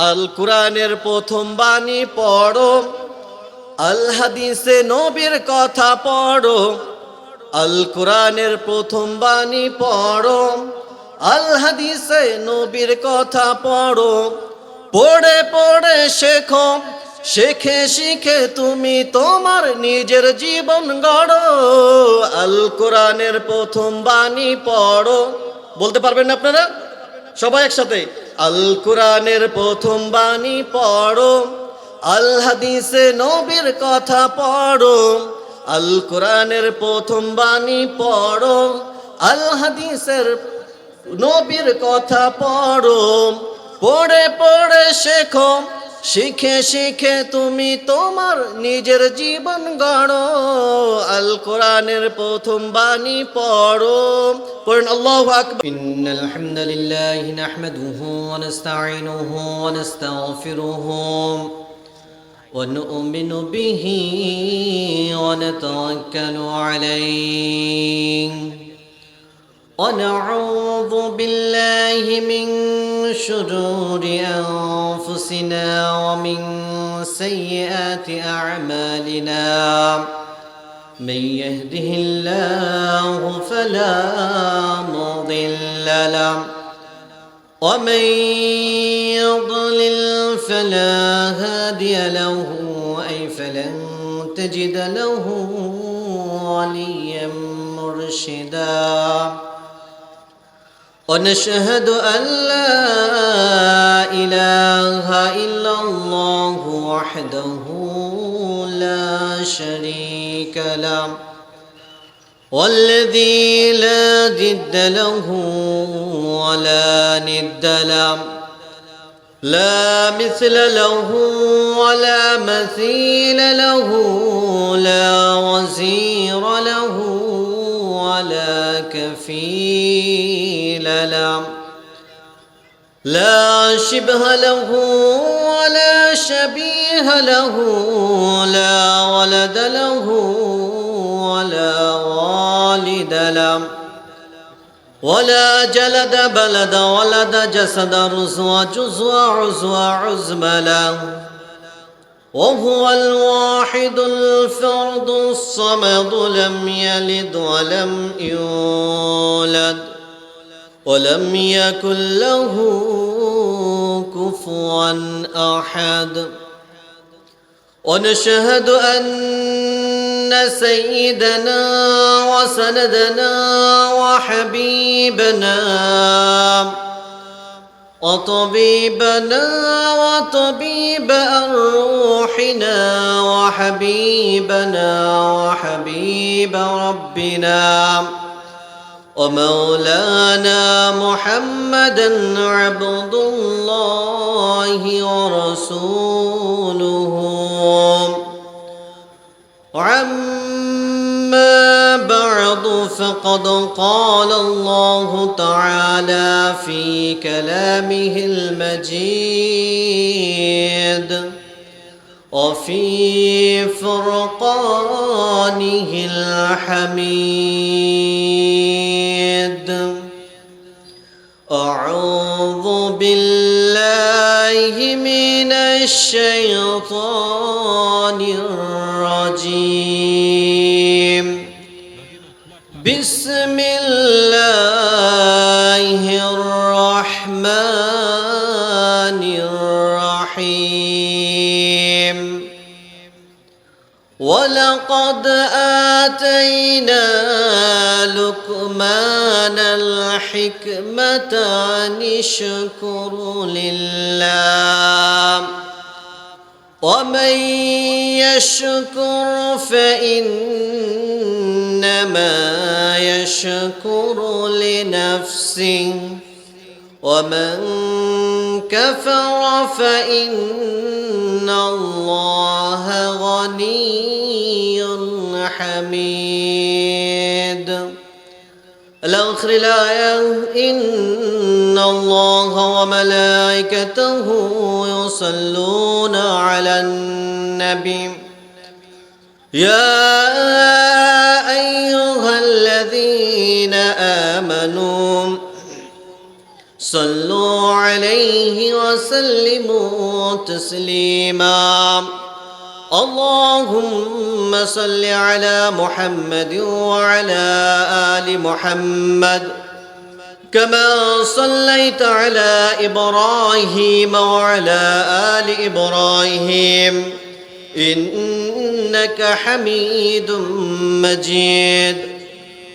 আল কোরআনের প্রথম বাণী পড়ো, আল হাদিসে নবীর কথা পড়ো। আল কোরআনের প্রথম বাণী পড়ো, আল হাদিসে নবীর কথা পড়ো। পড়ে পড়ে শেখো, শেখে শিখে তুমি তোমার নিজের জীবন গড়ো। আল কোরআনের প্রথম বাণী পড়ো। বলতে পারবেন না আপনারা? সবাই একসাথে, আল কোরআনের প্রথম বাণী পড়ো, আল হাদিসে নবীর কথা পড়ো। আল কোরআনের প্রথম বাণী পড়ো, আল হাদিসের নবীর কথা পড়ো। পড়ে পড়ে শেখো, শিখে শিখে তুমি তোমার নিজের জীবন গড়ো। আল কোরআনের প্রথম বাণী পড়ো। পড়েন আল্লাহু আকবার। ইন্নাল হামদালিল্লাহি নাহমাদুহু ওয়া নাস্তাঈনুহু ওয়া নাস্তাগফিরুহু ওয়া নু'মিনু বিহি ওয়া নাতাওয়াক্কালু আলাইহি ونعوذ بالله من شرور أنفسنا ومن سيئات أعمالنا من يهده الله فلا مضل له ومن يضلل فلا هادي له أي فلن تجد له وليا مرشدا ونشهد أن لا إله إلا الله وحده لا شريك له والذي لا ضد له ولا ند له لا مثل له ولا مثيل له لا وزير له ولا كفيل له لا شبه له ولا شبيه له لا ولد له ولا والد له ولا جلد بلد ولد جسد رزوى جزوى عزوى عزم له وهو الواحد الفرد الصمد لم يلد ولم يولد ولم يكن له كفوا أحد ونشهد أن سيدنا وسندنا وحبيبنا وطبيبنا وطبيب أرواحنا وحبيبنا وحبيب ربنا ومولانا محمدا عبد الله ورسوله عما بعد فقد قال الله تعالى في كلامه المجيد وفي فرقانه الحميد أعوذ بالله من الشيطان الرجيم بسم الله الرحمن الرحيم ولقد آتينا لقمان الحكمة أن اشكر لله ومن يشكر فإنما يشكر لنفسه ومن كفر فإن الله غني حميد. الآخر الآية إن الله وملائكته يصلون على النبي يا أيها الذين آمنوا صلوا عليه عليه وسلموا تسليما اللهم صل على محمد وعلى آل محمد كما صليت على إبراهيم وعلى آل إبراهيم إنك حميد مجيد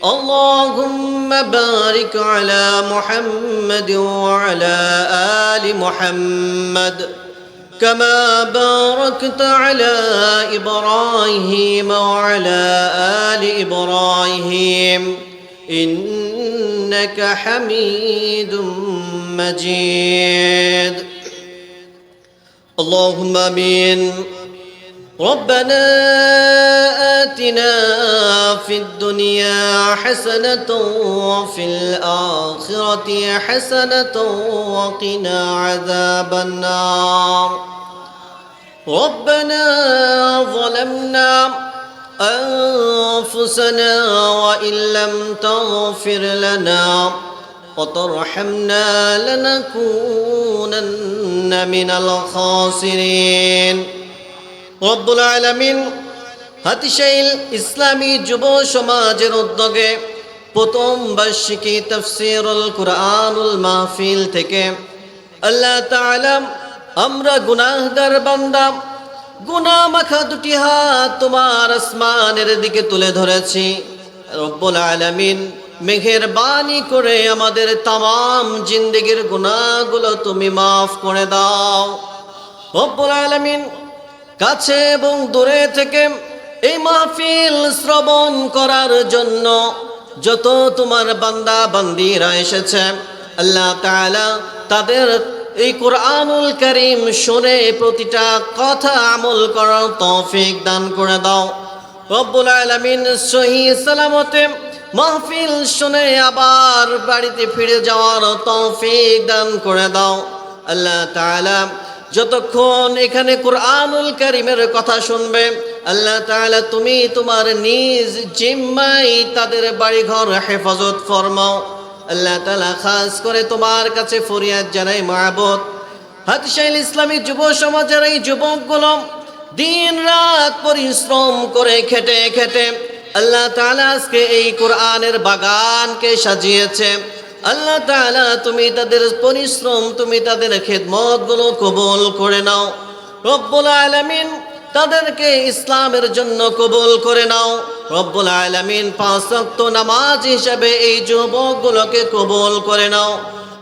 اللهم بارك على محمد وعلى آل محمد كما باركت على إبراهيم وعلى آل إبراهيم إنك حميد مجيد اللهم آمين ربنا آتنا في الدنيا حسنة وفي الآخرة حسنة وقنا عذاب النار ربنا ظلمنا أنفسنا وإن لم تغفر لنا وترحمنا لنكونن من الخاسرين রব্বুল আলামিন হাতিশাইল ইসলামী যুব সমাজের উদ্যোগে প্রথম বার্ষিকী তাফসীরুল কুরআনুল মাহফিল থেকে আল্লাহ তাআলা আমরা গুনাহগার বান্দা গুনাহ মাখা দুটি হাত তোমার আসমানের দিকে তুলে ধরেছি রব্বুল আলামিন মেহেরবানি করে আমাদের তামাম জিন্দেগীর গুনাহগুলো তুমি মাফ করে দাও রব্বুল আলামিন কাছে এবং দূরে থেকে এই মাহফিল শ্রবণ করার জন্য যত তোমার বান্দা বান্দীরা এসেছে আল্লাহ তাআলা তাদের এই কুরআনুল কারীম শুনে প্রতিটা কথা আমল করার তৌফিক দান করে দাও রব্বুল আলামিন সহি সালামতে মাহফিল শুনে আবার বাড়িতে ফিরে যাওয়ার তৌফিক দান করে দাও আল্লাহ তাআলা যতক্ষণ এখানে কুরআনুল কারীমের কথা শুনবে আল্লাহ তাআলা তুমি তোমার নিজ জিম্মায় তাদের বাড়িঘর হেফাজত ফরমাও আল্লাহ তাআলা খাস করে তোমার কাছে ফরিয়াদ জানাই মাবুদ হাতিশাইল ইসলামী যুব সমাজের এই যুবকগুলো দিন রাত পরিশ্রম করে খেটে খেটে আল্লাহ তাআলা আজকে এই কোরআনের বাগানকে সাজিয়েছে আল্লাহ তাআলা তুমি তাদের পরিশ্রম তুমি তাদের খেদমতগুলো কবুল করে নাও রব্বুল আলামিন তাদেরকে ইসলামের জন্য কবুল করে নাও রব্বুল আলামিন পাঁচ ওয়াক্ত নামাজ হিসাবে এই যুবকগুলোকে কবুল করে নাও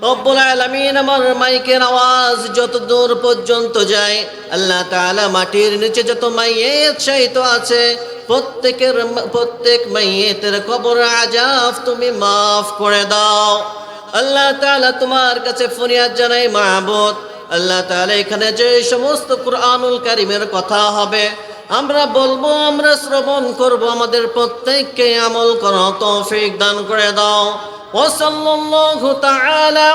রব্বুল আলামিন আমার মাইকের আওয়াজ যত দূর পর্যন্ত যায় আল্লাহ তাআলা মাটির নিচে যত মাইয়েত শায়িত আছে প্রত্যেক মাইয়েতের কবর আযাব তুমি মাফ করে দাও আল্লাহ তাআলা তোমার কাছে ফরিয়াদ জানাই মাবুদ আল্লাহ তাআলা এখানে যে সমস্ত কুরআনুল কারীমের কথা হবে আমরা বলবো আমরা শ্রবণ করব আমাদের প্রত্যেককে আমল করার তৌফিক দান করে দাও ওয়া সাল্লাল্লাহু তাআলা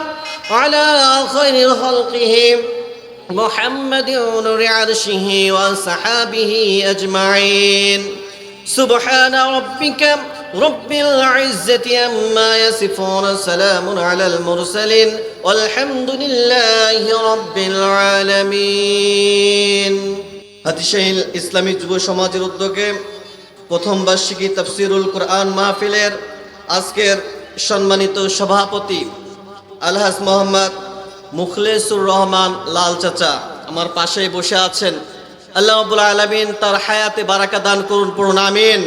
আলা খায়রিল খালকিহি মুহাম্মাদিন নূরি আরশিহি ওয়া সাহাবিহি আজমাইন সুবহানা রাব্বিকা রব্বিল ইজ্জাতি আম্মা ইয়াসিফুন সালামুন আলাল মুরসালিন ওয়ালহামদুলিল্লাহি রাব্বিল আলামিন হাতিশাইল ইসলামী যুব সমাজের উদ্যোগে প্রথম বার্ষিকী তাফসীরুল কুরআন মাহফিলের আজকের সম্মানিত সভাপতি আলহাজ মোহাম্মদ মুখলেসুর রহমান লাল চাচা আমার পাশেই বসে আছেন আল্লাহ রাব্বুল আলামিন তার হায়াতে বারাকা দান করুন পড়ুন আমিন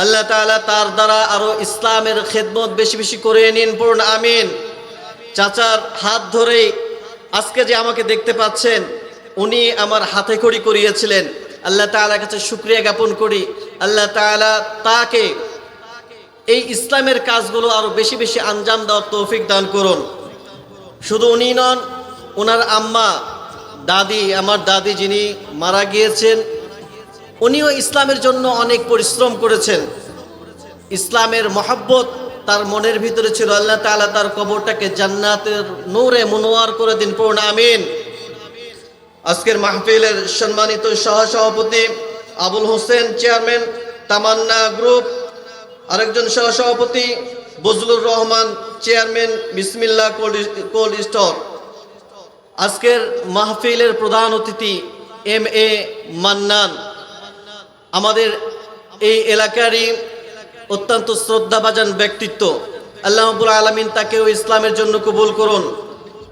আল্লাহ তাআলা তার দ্বারা আরো ইসলামের খেদমত বেশি বেশি করে নিন পড়ুন আমিন চাচার হাত ধরেই আজকে যে আমাকে দেখতে পাচ্ছেন উনি আমার হাতে খড়ি করিয়েছিলেন আল্লাহ তাআলার কাছে শুকরিয়া জ্ঞাপন করি আল্লাহ তাআলা তাকে এই ইসলামের কাজগুলো আরো বেশি বেশি আঞ্জাম দেওয়ার তৌফিক দান করুন শুধু উনি নন ওনার আম্মা দাদি আমার দাদি যিনি মারা গিয়েছেন উনিও ইসলামের জন্য অনেক পরিশ্রম করেছেন ইসলামের মহব্বত তার মনের ভিতরে ছিল আল্লাহ তাআলা তার কবরটাকে জান্নাতের নূরে মুনওয়ার করে দিন পড়ুন আমিন আজকের মাহফিলের সম্মানিত সহসভাপতি আবুল হোসেন চেয়ারম্যান তামান্না গ্রুপ আরেকজন সহসভাপতি বজলুর রহমান চেয়ারম্যান বিসমিল্লাহ কোল্ড স্টোর আজকের মাহফিলের প্রধান অতিথি MA মান্নান, আমাদের এই এলাকারই অত্যন্ত শ্রদ্ধাভাজন ব্যক্তিত্ব। আল্লাহ রাব্বুল আলামিন তাকেও ইসলামের জন্য কবুল করুন।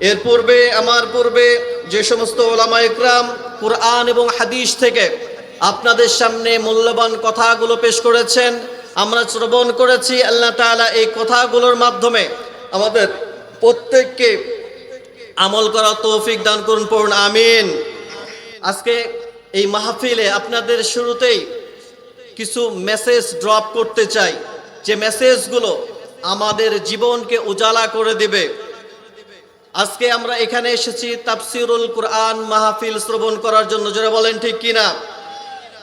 এর পূর্বে আমার পূর্বে যে সমস্ত ওলামায়ে ইকরাম কুরআন এবং হাদিস থেকে আপনাদের সামনে মূল্যবান কথাগুলো পেশ করেছেন, আমরা শ্রবণ করেছি। আল্লাহ তাআলা এই কথাগুলোর মাধ্যমে আমাদের প্রত্যেককে আমল করার তৌফিক দান করুন, পড়ুন আমিন। আজকে এই মাহফিলে আপনাদের শুরুতেই কিছু মেসেজ ড্রপ করতে চাই, যে মেসেজগুলো আমাদের জীবনকে উজালা করে দেবে। আজকে আমরা এখানে এসেছি তাফসিরুল কুরআন মাহফিল শ্রবণ করার জন্য, যারা বলেন ঠিক কিনা?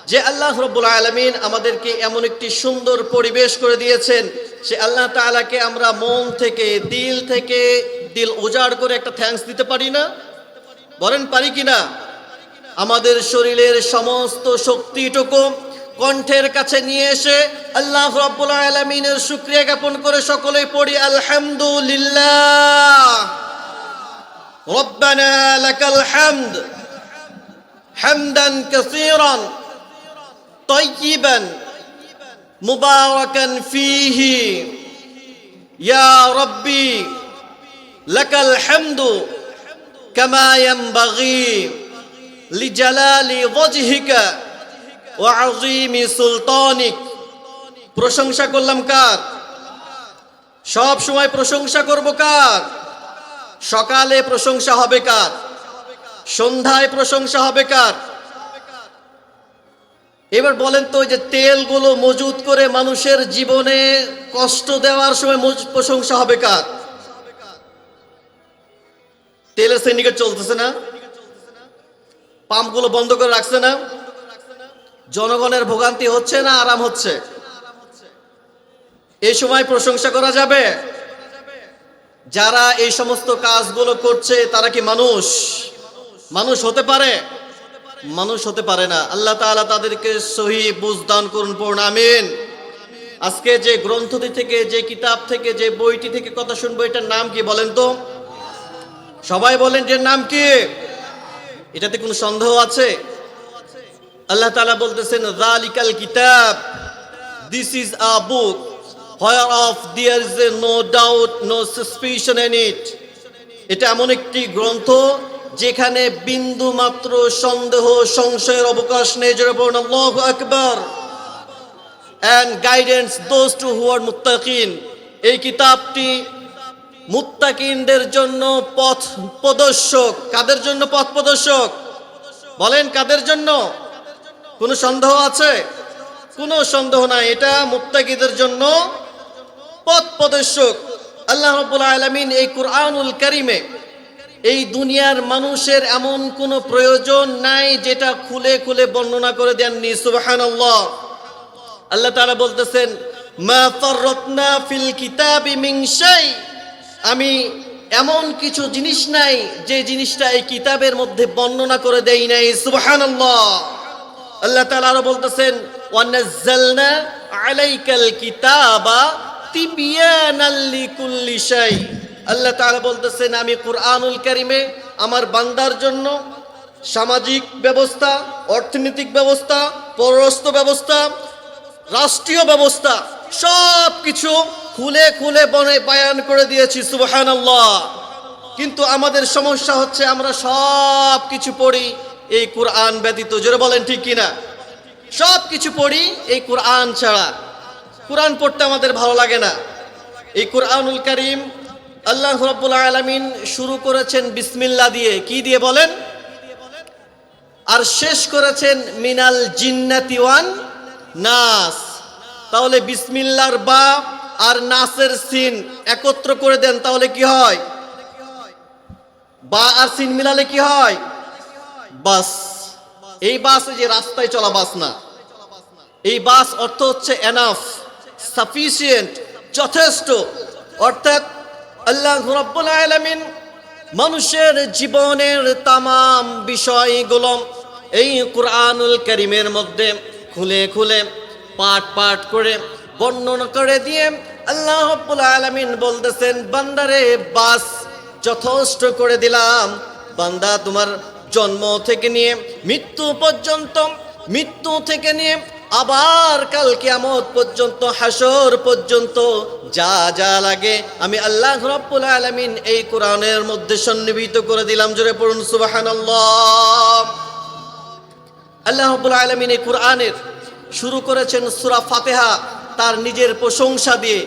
যে আল্লাহ রাব্বুল আলামিন আমাদেরকে এমন একটি সুন্দর পরিবেশ করে দিয়েছেন, সে আল্লাহ তাআলাকে আমরা মন থেকে দিল উজাড় করে একটা থ্যাঙ্কস দিতে পারি না? বলেন পারি কিনা? আমাদের শরীরের সমস্ত শক্তিটুকু কণ্ঠের কাছে নিয়ে এসে আল্লাহ রাব্বুল আলামিনের শুকরিয়া জ্ঞাপন করে সকলেই পড়ি আলহামদুলিল্লাহ। রব্বানা লাকাল হামদ হামদান কাসীরান তাইয়িবান মুবারাকান ফীহি ইয়া রাব্বি লাকাল হামদু কামা ইয়ানবাগি লিজালালি ওয়াজহিকা ওয়া আযীমি সুলতানিক। প্রশংসা করলাম কার? সব সময় প্রশংসা করব কার? সকালে প্রশংসা হবে কার? সন্ধ্যায় প্রশংসা হবে কার? এবার বলেন তো, যে তেলগুলো মজুদ করে মানুষের জীবনে কষ্ট দেওয়ার সময় প্রশংসা হবে কার? তেলের সিন্ডিকেট চলতেছে না? পাম্পগুলো বন্ধ করে রাখছে না? জনগণের ভোগান্তি হচ্ছে না আরাম হচ্ছে? এই সময় প্রশংসা করা যাবে? যারা এই সমস্ত কাজগুলো করছে তারা কি মানুষ হতে পারে? মানুষ হতে পারে না। আল্লাহ তাআলা তাদেরকে সহি বুঝ দান করুন, পড়ুন আমিন। আজকে যে গ্রন্থটি থেকে, যে কিতাব থেকে, যে বইটি থেকে কথা শুনবো, এটার নাম কি বলেন তো? সবাই বলেন, যে নাম কি? এটাতে কোনো সন্দেহ আছে? আল্লাহ তাআলা বলতেছেন যালিকাল কিতাব, this is a book whereof there is no doubt, no suspicion in it. এটা এমন একটি গ্রন্থ যেখানে বিন্দু মাত্র সন্দেহ সংশয়ের অবকাশ নেই। জোরে বলুন আল্লাহু আকবার। and guidance those to who are মুত্তাকিন। এই কিতাবটি মুত্তাকিনদের জন্য পথ প্রদর্শক। কাদের জন্য পথ প্রদর্শক? বলেন কাদের জন্য? কোনো সন্দেহ আছে? কোনো সন্দেহ নাই, এটা মুত্তাকিদের জন্য পথ প্রদর্শক। আল্লাহ রাব্বুল আলামিন এই কুরআনুল কারীমে এই দুনিয়ার মানুষের এমন কোনো প্রয়োজন নাই যেটা খুলে খুলে বর্ণনা করে দেননি। সুবহানাল্লাহ। আল্লাহ তাআলা বলতেছেন মা ফাররাতনা ফিল কিতাবি মিন শাই। আমি এমন কিছু জিনিস নাই যে জিনিসটা এই কিতাবের মধ্যে বর্ণনা করে দেই নাই। সুবহানাল্লাহ। আল্লাহ তাআলা আরো বলতেছেন ওয়া নাযালনা আলাইকাল কিতাবা তিবয়ানাল লিকুল্লি শাই। আল্লাহ তাআলা বলতেছেন আমি কুরআনুল কারীমে আমার বান্দার জন্য সামাজিক ব্যবস্থা, অর্থনৈতিক ব্যবস্থা, পররাষ্ট্র ব্যবস্থা, রাষ্ট্রীয় ব্যবস্থা সব কিছু খুলে খুলে বয়ান করে দিয়েছি। সুবহানাল্লাহ। কিন্তু আমাদের সমস্যা হচ্ছে আমরা সব কিছু পড়ি এই কুরআন ব্যতীত। জোরে বলেন ঠিক কিনা? সব কিছু পড়ি এই কুরআন ছাড়া। কুরআন পড়তে আমাদের ভালো লাগে না। এই কুরআনুল কারীম আল্লাহ রাব্বুল আলামিন শুরু করেছেন বিসমিল্লাহ দিয়ে। কি দিয়ে বলেন? আর শেষ করেছেন মিনাল জিন্নাতি ওয়ান নাস। তাহলে বিসমিল্লাহর বা আর নাসের সিন একত্র করে দেন, তাহলে কি হয়? বা আর সিন মিলালে কি হয়? বাস। এই বাস যে রাস্তায় চলা বাস না, এই বাস অর্থ হচ্ছে এনাফ, সাফিসিয়েন্ট, যথেষ্ট। অর্থাৎ আল্লাহ রাব্বুল আলামিন মানুষের জীবনের তামাম বিষয়গুলো এই কুরআনুল কারীমের মধ্যে খুলে খুলে পাঠ পাঠ করে বর্ণনা করে দিয়ে আল্লাহ রাব্বুল আলামিন বলতেছেন বান্দারে বাস যথেষ্ট করে দিলাম, বান্দা তোমার জন্ম থেকে নিয়ে মৃত্যু পর্যন্ত, মৃত্যু থেকে নিয়ে আবার কাল কিয়ামত পর্যন্ত, হাসর পর্যন্ত যা যা লাগে আমি আল্লাহ রাব্বুল আলামিন এই কোরআনের মধ্যে সন্নিবেশিত করে দিলাম। জোরে পড়ুন সুবহানাল্লাহ। আল্লাহ রাব্বুল আলামিন এই কোরআনের শুরু করেছেন সূরা ফাতিহা তার নিজের প্রশংসা দিয়ে।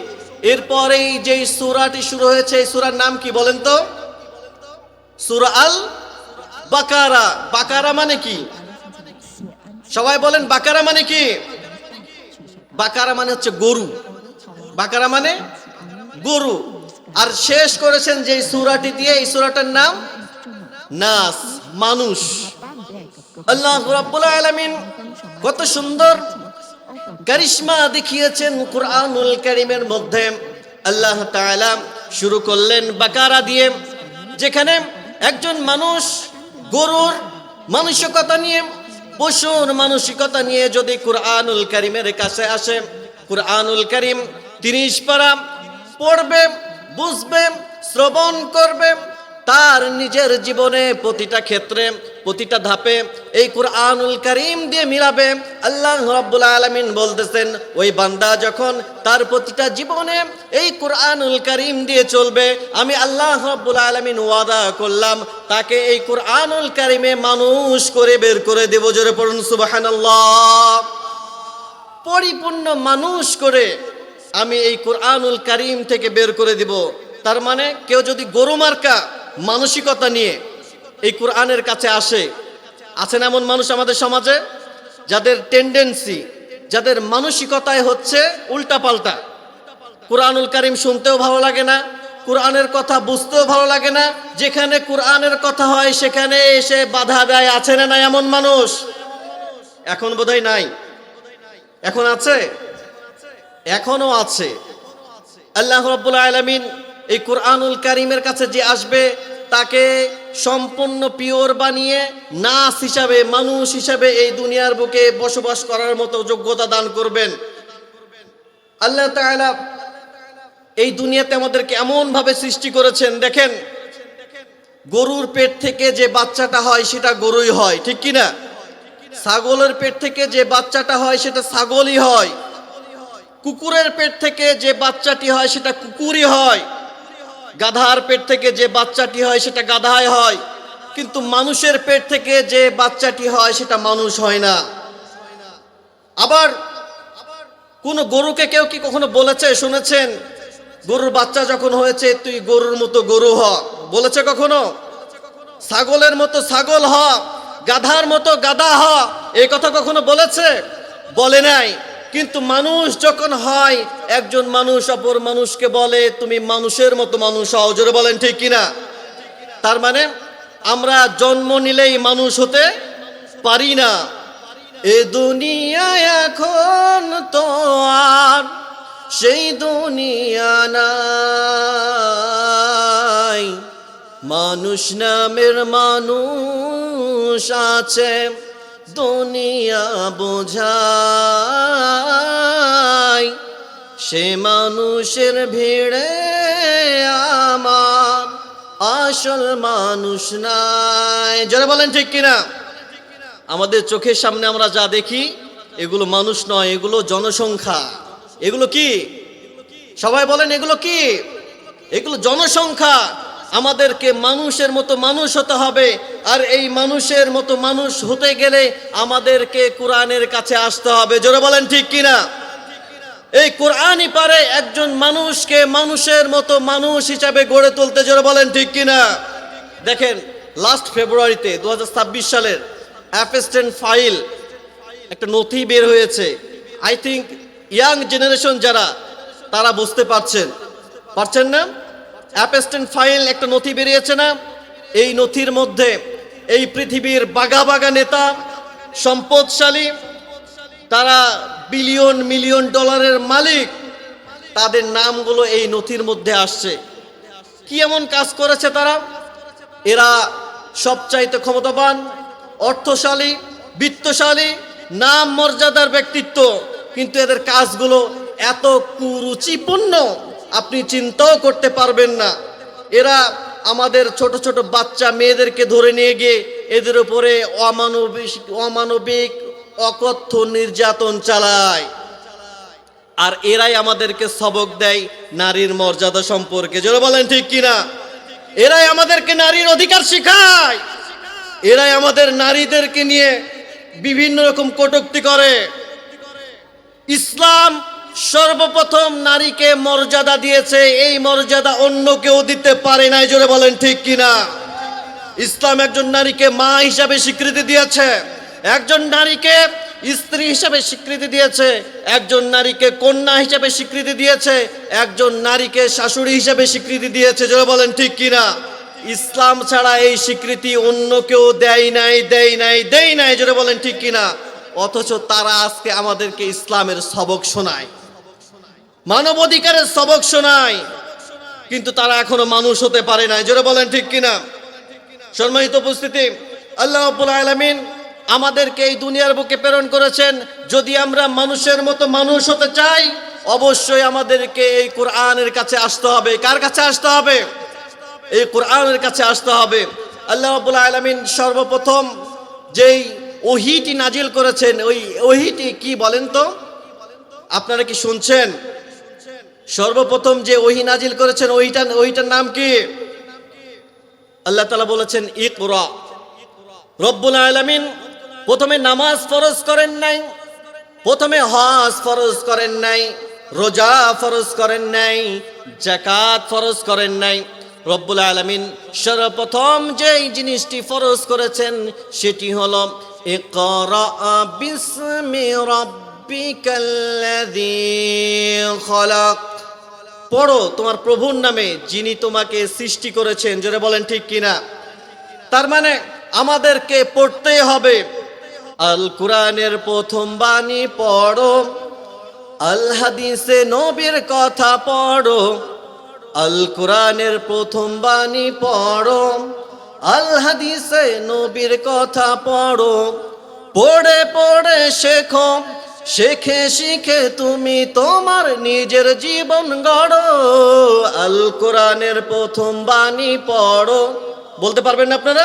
এরপরেই যেই সূরাটি শুরু হয়েছে এই সূরার নাম কি বলেন তো? সূরা আল বাকারা। বাকারা মানে কি? সবাই বলেন বাকারা মানে কি? বাকারা মানে হচ্ছে গরু। বাকারা মানে গরু। আর শেষ করেছেন যে সূরাটি দিয়ে, এই সূরাটার নাম নাস, মানুষ। আল্লাহ রাব্বুল আলামিন কত সুন্দর কারিশমা দেখিয়েছেন কুরআনুল কারীমের মধ্যে। আল্লাহ তাআলা শুরু করলেন বাকারা দিয়ে, যেখানে একজন মানুষ গরুর মানসিকতা নিয়ে, পশুর মানসিকতা নিয়ে যদি কুরআনুল কারীমের কাছে আসে, কুরআনুল কারীম 30 পারা পড়বে, বুঝবে, শ্রবণ করবে, তার নিজের জীবনে প্রতিটা ক্ষেত্রে, প্রতিটা ধাপে এই কুরআনুল কারীম দিয়ে মিলাবে। আল্লাহ রাব্বুল আলামিন বলতেছেন ওই বান্দা যখন তার প্রতিটা জীবনে এই কুরআনুল কারীম দিয়ে চলবে, আমি আল্লাহ রাব্বুল আলামিন ওয়াদা করলাম তাকে এই কুরআনুল কারীমে মানুষ করে বের করে দেব। জোরে পড়ুন সুবহানাল্লাহ। পরিপূর্ণ মানুষ করে আমি এই কুরআনুল কারীম থেকে বের করে দিব। তার মানে কেউ যদি গরু মার্কা মানসিকতা নিয়ে এই কোরআনের কাছে আসে, আছেন এমন মানুষ আমাদের সমাজে যাদের টেন্ডেন্সি, যাদের মানসিকতায় হচ্ছে উল্টাপাল্টা। কুরআনুল কারীম শুনতেও ভালো লাগে না, কোরআনের কথা বুঝতেও ভালো লাগে না, যেখানে কোরআনের কথা হয় সেখানে এসে বাধা দেয়। আছে না নাই এমন মানুষ? এখন বোধহয় নাই, এখন আছে, এখনো আছে। আল্লাহ রাব্বুল আলামিন এই কুরআনুল কারীমের কাছে যে আসবে তাকে সম্পূর্ণ পিওর বানিয়ে নাস হিসাবে, মানুষ হিসাবে এই দুনিয়ার বুকে বসবাস করার মতো যোগ্যতা দান করবেন। আল্লাহ তাআলা এই দুনিয়াতে আমাদেরকে এমন ভাবে সৃষ্টি করেছেন, দেখেন গরুর পেট থেকে যে বাচ্চাটা হয় সেটা গরুই হয়, ঠিক কি না? ছাগলের পেট থেকে যে বাচ্চাটা হয় সেটা ছাগলই হয়, কুকুরের পেট থেকে যে বাচ্চাটি হয় সেটা কুকুরই হয়, গাধার পেট থেকে যে বাচ্চাটি হয় সেটা গাধাই হয়, কিন্তু মানুষের পেট থেকে যে বাচ্চাটি হয় সেটা মানুষ হয় না। আবার কোন গরুকে কেউ কি কখনো বলেছে, শুনেছেন গরুর বাচ্চা যখন হয়েছে তুই গরুর মতো গরু হ? বলেছে কখনো? ছাগলের মতো ছাগল হ, গাধার মতো গাধা হ, এই কথা কখনো বলেছে? বলে নাই। কিন্তু মানুষ যখন হয়, একজন মানুষ অপর মানুষকে বলে তুমি মানুষের মতো মানুষ হও। জোরে বলেন ঠিক কিনা? তার মানে আমরা জন্ম নিলেই মানুষ হতে পারি না। এ দুনিয়ায় এখন তো আর সেই দুনিয়া নাই, মানুষ নামের মানুষ আছে দুনিয়া বোঝায়, সে মানুষের ভিড়ে আমার আসল মানুষ নাই। যারা বলেন ঠিক কিনা? আমাদের চোখের সামনে আমরা যা দেখি এগুলো মানুষ নয়, এগুলো জনসংখ্যা। এগুলো কি? সবাই বলেন এগুলো কি? এগুলো জনসংখ্যা। আমাদেরকে মানুষের মতো মানুষ হতে হবে, আর এই মানুষের মতো মানুষ হতে গেলে আমাদেরকে কোরআনের কাছে আসতে হবে। জোরে বলেন ঠিক কিনা? এই কোরআনই পারে একজন মানুষকে মানুষের মতো মানুষ হিসাবে গড়ে তুলতে। জোরে বলেন ঠিক কিনা? দেখেন লাস্ট ফেব্রুয়ারিতে 2026 সালের অ্যাপেস্টেন ফাইল একটা নথি বের হয়েছে। আই থিঙ্ক ইয়াং জেনারেশন যারা, তারা বুঝতে পারছেন না? অ্যাপেস্টেন ফাইল একটা নথি বেরিয়েছে না? এই নথির মধ্যে এই পৃথিবীর বাঘা বাঘা নেতা, সম্পদশালী, তারা বিলিয়ন মিলিয়ন ডলারের মালিক, তাদের নামগুলো এই নথির মধ্যে আসছে। কি এমন কাজ করেছে তারা? এরা সবচাইতে ক্ষমতাবান, অর্থশালী, বিত্তশালী, নাম মর্যাদার ব্যক্তিত্ব, কিন্তু এদের কাজগুলো এত কুরুচিপূর্ণ আপনি চিন্তাও করতে পারবেন না। এরা আমাদের ছোট ছোট বাচ্চা মেয়েদেরকে ধরে নিয়ে গিয়ে এদের উপরে অমানবিক অকথ্য নির্যাতন চালায়। আর এরাই আমাদেরকে সবক দেয় নারীর মর্যাদা সম্পর্কে। জোরে বলেন ঠিক কিনা? এরাই আমাদেরকে নারীর অধিকার শেখায়। এরাই আমাদের নারীদেরকে নিয়ে বিভিন্ন রকম কটূক্তি করে। ইসলাম সর্বপ্রথম নারীকে মর্যাদা দিয়েছে, এই মর্যাদা অন্য কেউ দিতে পারে নাই। জোরে বলেন ঠিক কিনা? ইসলাম একজন নারীকে মা হিসাবে স্বীকৃতি দিয়েছে, একজন নারীকে স্ত্রী হিসাবে স্বীকৃতি দিয়েছে, একজন নারীকে কন্যা হিসাবে স্বীকৃতি দিয়েছে, একজন নারীকে শাশুড়ি হিসাবে স্বীকৃতি দিয়েছে। জোরে বলেন ঠিক কিনা? ইসলাম ছাড়া এই স্বীকৃতি অন্য কেউ দেয় নাই। জোরে বলেন ঠিক কিনা? অথচ তারা আজকে আমাদেরকে ইসলামের সবক শোনায়, মানবাধিকারের সবক শোনায়, কিন্তু তারা এখনো মানুষ হতে পারে নাই। জোরে বলেন ঠিক কিনা? সম্মানিত উপস্থিতি, আল্লাহ রাব্বুল আলামিন আমাদেরকে এই দুনিয়ার বুকে প্রেরণ করেছেন। যদি আমরা মানুষের মতো মানুষ হতে চাই, অবশ্যই আমাদেরকে এই কোরআনের কাছে আসতে হবে। কার কাছে আসতে হবে? এই কোরআনের কাছে আসতে হবে। আল্লাহ রাব্বুল আলামিন সর্বপ্রথম যেই ওহীটি নাজিল করেছেন, ওই ওহীটি কি বলেন তো? আপনারা কি শুনছেন? সর্বপ্রথম যে ওহী নাজিল করেছেন ওইটার নাম কি? আল্লাহ তাআলা বলেছেন ইকরা। রব্বুল আলামিন প্রথমে নামাজ ফরজ করেন নাই, প্রথমে হজ ফরজ করেন নাই, রোজা ফরজ করেন নাই, যাকাত ফরজ করেন নাই। রব্বুল আলামিন সর্বপ্রথম যেই জিনিসটি ফরজ করেছেন সেটি হলো ইকরা বিসমি রাব্বিকাল্লাযী খলাক। পড়ো তোমার প্রভুর নামে যিনি তোমাকে সৃষ্টি করেছেন। জোরে বলেন ঠিক কিনা? তার মানে আমাদেরকে পড়তেই হবে। আল কোরআনের প্রথম বাণী পড়ো, আল হাদিসে নবীর কথা পড়ো। আল কোরআনের প্রথম বাণী পড়ো, আল হাদিসে নবীর কথা পড়ো। পড়ে পড়ে শেখো, শেখে শিখে তুমি তোমার নিজের জীবন গড়ো। আল কোরআনের প্রথম বাণী পড়ো। বলতে পারবেন না আপনারা?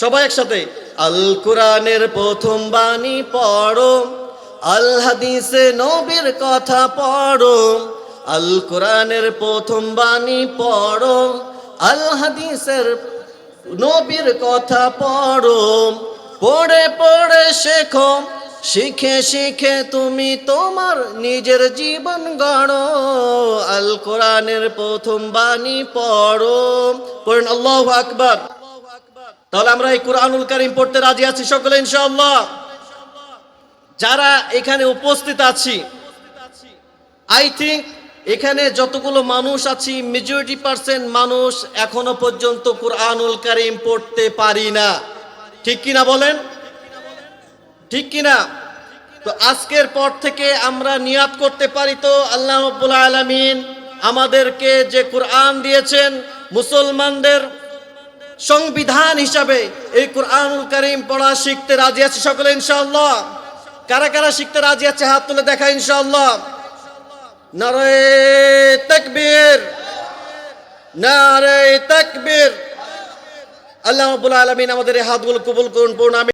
সবাই একসাথে, আল কোরআনের প্রথম বাণী পড়ো, আল হাদিসে নবীর কথা পড়ো। আল কোরআনের প্রথম বাণী পড়ো, আল হাদিসের নবীর কথা পড়ো। পড়ে পড়ে শেখো, শিখে শিখে তুমি তোমার নিজের জীবন গড়ো। আল কোরআনের প্রথম বাণী পড়ো। পড়েন আল্লাহু আকবার। তাহলে আমরা এই কোরআনুল কারীম পড়তে রাজি আছি সকলে ইনশাআল্লাহ? যারা এখানে উপস্থিত আছি, আই থিঙ্ক এখানে যতগুলো মানুষ আছি মেজরিটি পার্সেন্ট মানুষ এখনো পর্যন্ত কোরআনুল কারীম পড়তে পারি না। ঠিক কিনা বলেন? ঠিক কিনা? তো আজকের পর থেকে আমরা নিয়াত করতে পারি তো আল্লাহ রাব্বুল আলামিন আমাদেরকে যে কোরআন দিয়েছেন মুসলমানদের সংবিধান হিসাবে, এই কোরআনুল কারীম পড়া শিখতে রাজি আছে সকলে ইনশাআল্লাহ? কারা কারা শিখতে রাজি আছে হাত তুলে দেখা ইনশাআল্লাহ। নারে তাকবীর, নারে তাকবীর। আল্লাহ রাব্বুল আলামিন আমাদের এই হাতগুলো কবুল করুন। পূর্ণ